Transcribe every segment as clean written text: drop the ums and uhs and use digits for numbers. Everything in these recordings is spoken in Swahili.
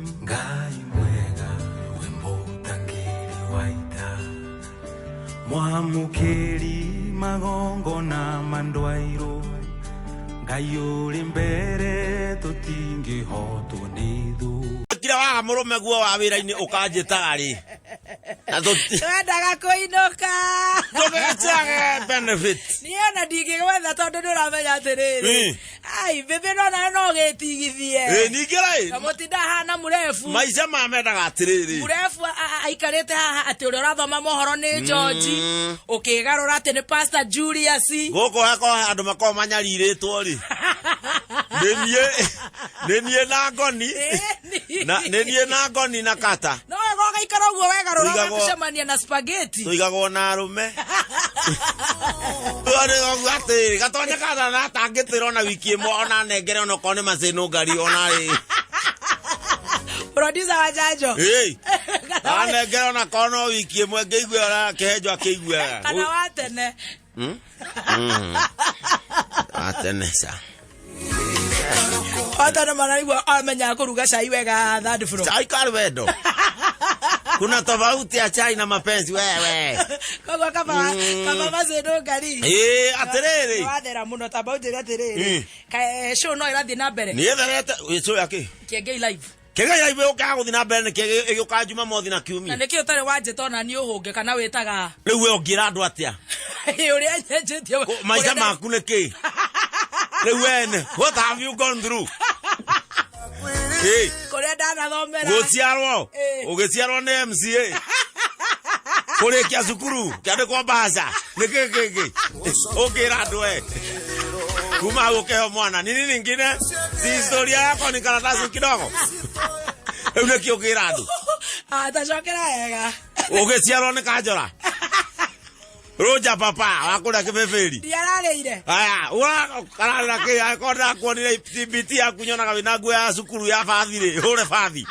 Ngai mwega wemutangiri waita mwamukiri magongo na mandwairo Ngai uri mbere tutingihotwo ni thu kira waga murume guo wa wira-ini ukanjitari na wendaga kuinoka tugetage benefit niona ndingigwetha tondu nduramenya atiriri ai bibi no gitigithie ningirai na mutinda hana murefu maica mamendaga atiriri murefu aikarite haha ati uria urathoma mohoro ni George ukigarura ati ni Pastor Julius guko hako andu makoo manyariritwo ri nenie na ngoni nenie na ngoni na kata no goga ikara uguo wegarura gucemania na spaghetti tuigagwo na arume ore ogate gatonya kada na tangitiro na wiki imwe ona nengere ona kone macino ngari ona ri producer wa Janjo anengere ona kono wiki imwe ngeigwe ora kehenjo akeigwe kana watene atene sa Otana manaigwa amenya kuruga chai wega third floor. Chai karwendo. Kuna tofauti ya chai na mapenzi wewe. Kama mazeno ngari. Atiriri. Wathera muno tabauti atiriri. Ka show no irathi na mbere. Ni etherete show yake. Kiengei live. Kiengei live ukaguthi na mbere ni uka juma mothi na kiumia. Na nikio tare wanjeta ona ni uhunge kana witaga. Riu we ongira andu atia. Uri anjetie. Maica maku ni ki? What have you gone through? Kore dana thomera. Guciarwo. Ugiciarwo ni MCA. Kore kia cukuru. Kia kwa baza. Niki. Ugira andu kuma ukeo mwana. Nini nyingine? Si historia yako ni karatasi kidogo. Eune kio ugira andu. Tacokera wega. Ugiciarwo ni kanjora. Roja papa wakura kibeferi ndiararire aya ura karara ke akonda kuonire TBT akunyona kabina ngwe ya cukuru ya bathire hure bathi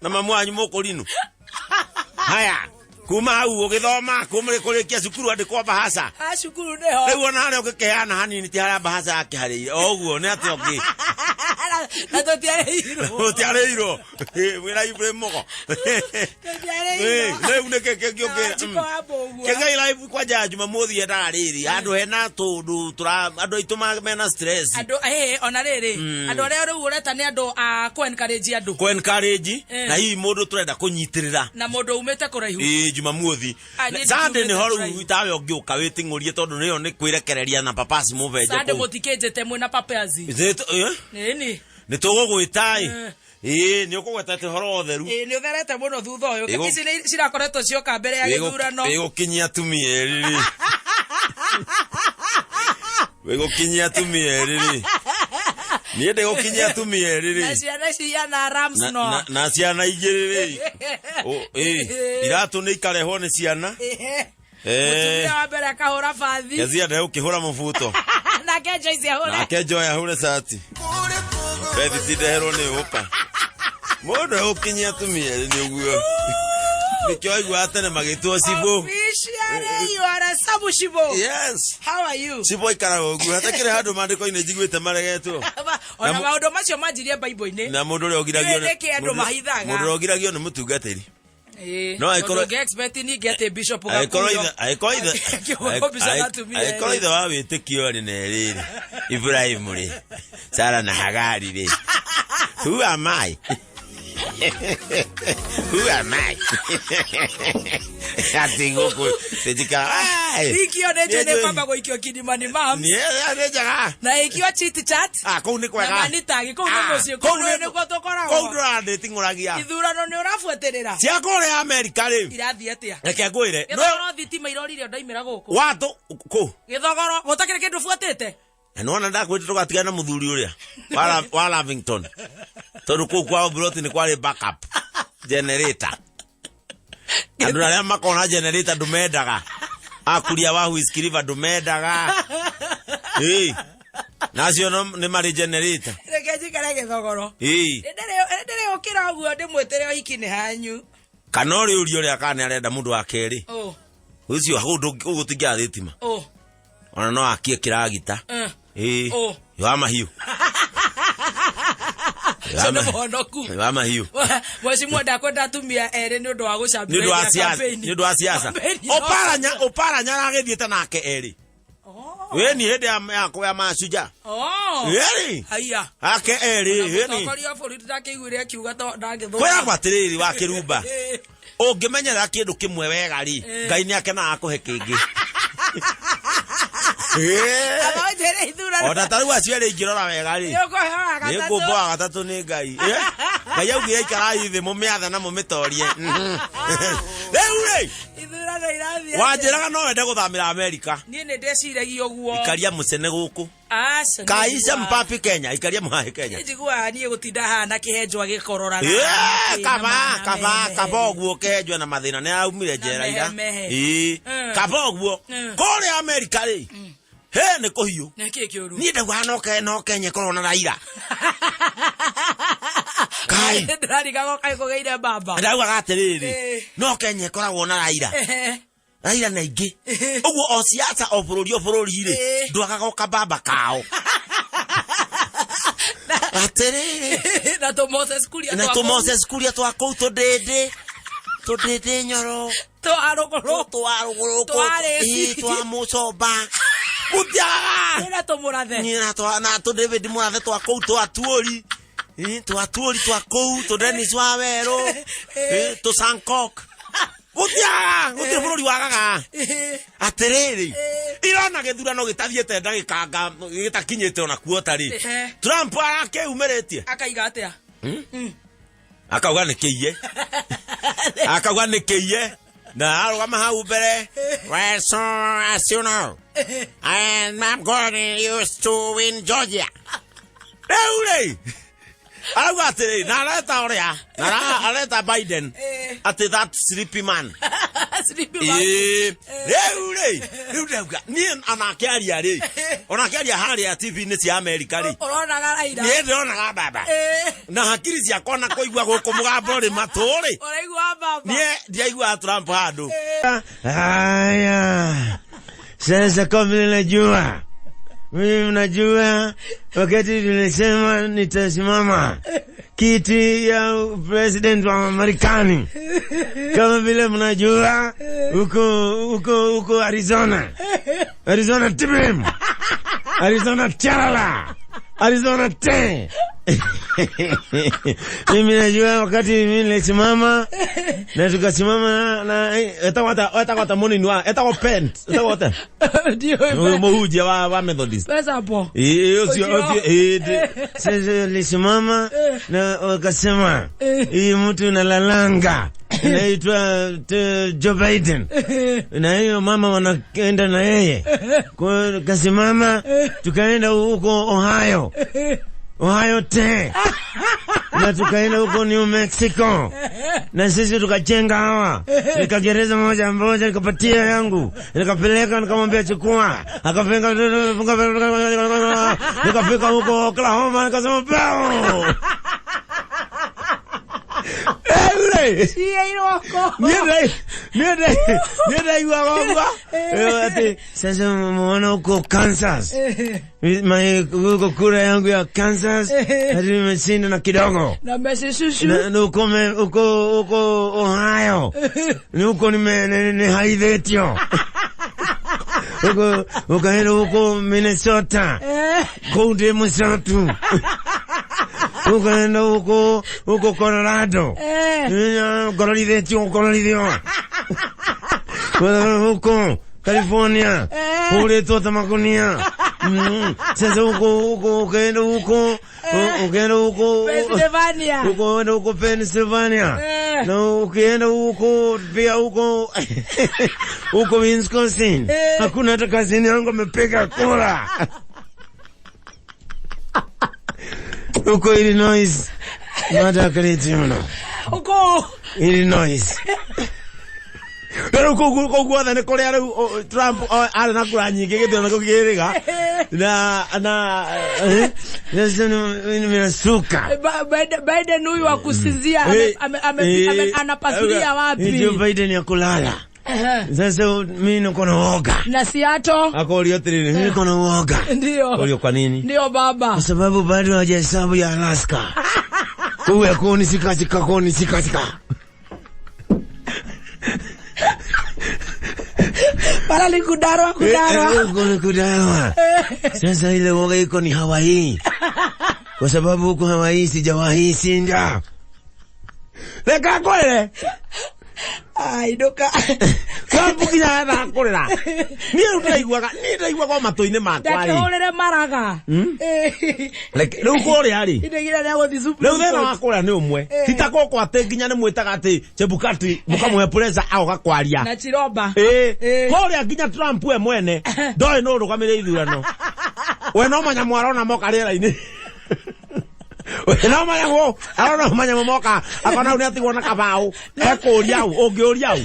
na mamu anyu mukurinu haya kuma au ugithoma kumire kurikia cukuru andikwa bahasa cukuru neho riu ona hare ukiheana hanini ti haria bahasa yake harire oguo ni ati oki na tutiareiro wira Ibrahim moko riu ni kekegioke Kiengei live kwa juma mothi enda riri andu hena tundu tura andu ituma mena stress andu ona riri andu aria riu ureta ni andu a ku encourage andu na hii mundu turenda kunyitirira na mundu umete kuraihu juma mothi Sunday ni horu itawe ongiuka witingurie tondu niyo ni kwirekereria na papasi muvenje Sunday mutikejete mwe na papazi nini ni tugugwitai ni ukugwetete horo otheru ni utherete muno thutha uyu ici ni cirakoretwo cioka mbere ya githurano wigukinyia tumia eriri wigukinyia tumia eriri ni ende gukinyia tumia eriri na ciana ciana rams no na ciana igiriri iratu ni ikarehwo ni ciana mutumia wa mbere akahura bathi kezia ndio ukihura mubuto na kejo ici ahura na kejo ya hure sati bethi tidehero ni upa mundu ukinyia tumia ni uguo nikyo igwa atene magitwo cibo officially you are a sabu cibo yes how are you cibo ikara uguo hatakire handu mandiko ine jigwite maregetwo ona maundu macio manjirie bible-ini na mundu uri ogiragio mundu ogiragio ni mutungatiri no I could expect ni get a bishop I call the wa witikio ni neriri Ibrahim ri Sara na Hagari ri who am I atingo ko tejika ikio neje ne papa go ikio kidimani mam ni anejaga na ikio chit chat ko ni kwega na ni tagi ko no cio ko ni ko tokora ko ndura ndi tinguragia ithurano ni urafuaterera cia kore America ri irathi atia reke ngwire no thitima irorire ndaimira guku watu ko githogoro gutakire kindu fuatete nona ndakwite tugatigana muthuri uria wa Lavington tondu ku kwa broti ni kwari backup generator andu aria makona generator ndumendaga akuria wa Whiskey ndumendaga nacio ni mari generator reke njikare githogoro ndere ukira uguo ndimwetere hiki ni hanyu kana uri uri uria kana arenda mundu wa keri ucio hundu ugutingia thitima ona no akie kiragita yo amahiu Sio muhonoku. Mama hiyo. Mheshimiwa ndakwenda atumia ere ni undu wa gucambia. Ni undu wa siasa. Oparanya aragithiete nake eri. Weni hede ya masuja. Eri. Haya. Ake eri. Weni. Koria borithi ndakiiguire akiuga to ndagithwo. Kwa gwatiriri wa kirumba. Ungimenyera kindu kimwe wega ri. Ngai ni akena akuhe kingi. Alojere ithura. Ona taru acio ri ngirora wega ri. Ni ngumboa gatatu ni Ngai. Ngai augire ikara ithi mumiatha na mumitorie. Reure. Ithura na irathia. Wanjiraga no wende guthamira America. Nie ne ndeciragia uguo. Ikaria mucene guku. Kaisa mpapi Kenya, ikaria muhahe Kenya. Njigua nie gutinda hana kihenjwa gikorora. Kaba oguo kihenjwa na mathina ni aumire njera ira. Kaba oguo. Kore America ri. He ne kuhiu. Niki kiuru. Ni ndagwa no Kenya korona raira. Kai. Ndari gago kai kugeire baba. Ndagwa gatiriri. No Kenya koragwo na raira. Raira na ingi. Uguo o siasa o bururi ri. Ndwagagoka baba kao. Atere. Na to Moses kuria to akou to dede nyoro. To arogoro. To amucoba. Utiaga. Ina to murathe. Nina to David murathe to akou to atuori. To akou to Dennis Wawero. To Sankok. Utiaga. Uti bururi wagaga. Atereri. Irona githurano gitathiete ndagikanga gitakinyite ona kuota ri. Trump akeumeretie. Akaiga atia. Akauga ni kiye. Na arugama hau mbere. Well, so as you know, I'm going used to win Georgia. Reure. Arauga atiri, na areta oria. Na areta Biden. Ati that sleepy man. Sleepy man. Reure. Reure. Ni anakiaria ri. Onakiaria haria TV ni cia America ri. Orona garaira. Ni ndona ga baba. Na hakiri cia kona kuigua guku mugambo ri maturi. Oraigua baba. Ni ndiaigua Trump handu. Haya. Sasa kama najua. Mimi najua wakati nilisema nitasimama kiti ya president wa Marekani. Kama vile mnajua huko Arizona Tibim. Arizona Chalala. Arizona Te. Mimi najua wakati mimi nilisimama na tukasimama na etawata moninwa etawapent etawata ndio muhuje wa Methodist pesa hapo sasa nilisimama na wakasema hii mtu nalalanga inaitwa Joe Biden na hiyo mama wanaenda na yeye kwa kasimama tukaenda huko Ohio te. Na tukaenda huko New Mexico. Na sisi tukajenga hawa. Nikagereza moja nikapatia yangu. Nikapeleka nikamwambia chukua. Akafika nikafika huko Oklahoma nikasema bao. Siya iroko. Nienda iwa. Ati sasa muona huko Kansas. Huko kura yangu ya Kansas. Hadi nimeshinda na kidogo. Na mesishushu. Na huko Ohio. Ni huko ni haidhetio. Ukaenda huko Minnesota. Konde msatu. Ukaenda huko Colorado. Colorado. Huko California. Ule tota makonia. Sasa huko ukaenda huko Pennsylvania. Huko Pennsylvania. Na ukienda huko pia huko Wisconsin. Hakuna hata kazini yangu amepiga kura. Huko Illinois. Mada kaleti mno. Huko Illinois. Pero huko adane kore ara Trump ara na kura nyingi githana kugiriga. Na suka. Biden huyu wa kusinzia anapasulia wapi? Ndio Biden ya kulala. Sasa mimi niko na woga. Na Seattle? Akolio trini, mimi niko na woga. Ndio. Kolio kwa nini? Ndio baba. Kwa sababu bado hajahesabu ya Alaska. Kuwe koni sika. Para kudarwa. Kudarwa. Sasa ile woga iko ni Hawaii. Kwa sababu huko Hawaii sijawahi sinda. Leka kwele. Ai doka. Sabu kina na korera. Ni utaigwa kwa matoine makwa. Ndakorere maraga. Like riu kore ari. Indegira na gothi super. Riu thena wakora ni umwe. Titako kwa ate nginya ni mwitaga ati Chebukati mukamwe presa au gakwaria. Na Chiromba. Kore nginya Trump we mwene. Ndoi no rugamire ithurano. We no manya mwarona moka rera-ini. No manya go, arona manya moka, akona uni ati wona kabao. Ekuria u, ongiuria u.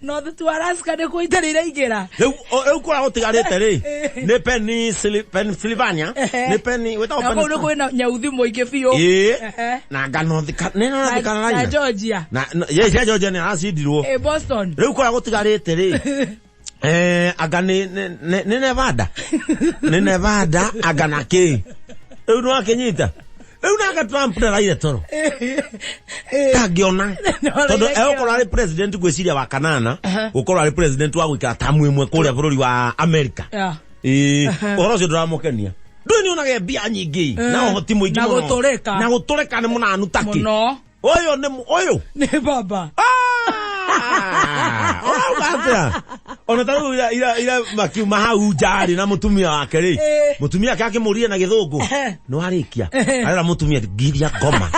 No the Alaska de ko itarira igera. Eu kora otigarite ri. Ni Pennsylvania, ni Penny, without Penny. Ako ko na nyauthi moike biyo. Na ngano thikana na Georgia. Na yes, Georgia ni asidirwo. Boston. Riu kora otigarite ri. Aga ni Nevada. Ni Nevada aga na ke. Eu no akenyita. Eu naga Trump na raia toro. Kagiona. Todo ukora ari president gweciria wa kanana, ukora ari president wa gwikara tamu imwe kuria bururi wa America. Oro cio ndramukenia. Nduni onage bia nyingi na ohoti muingi muno. Na gutureka ni munanu taki. Muno. Oyo ni oyo. Ni baba. Bata. Ona taru ila makiuma hau jari na mutumia wake ri. Mutumia wake akimuria na githungu. No arikia. Arera mutumia giria ngoma.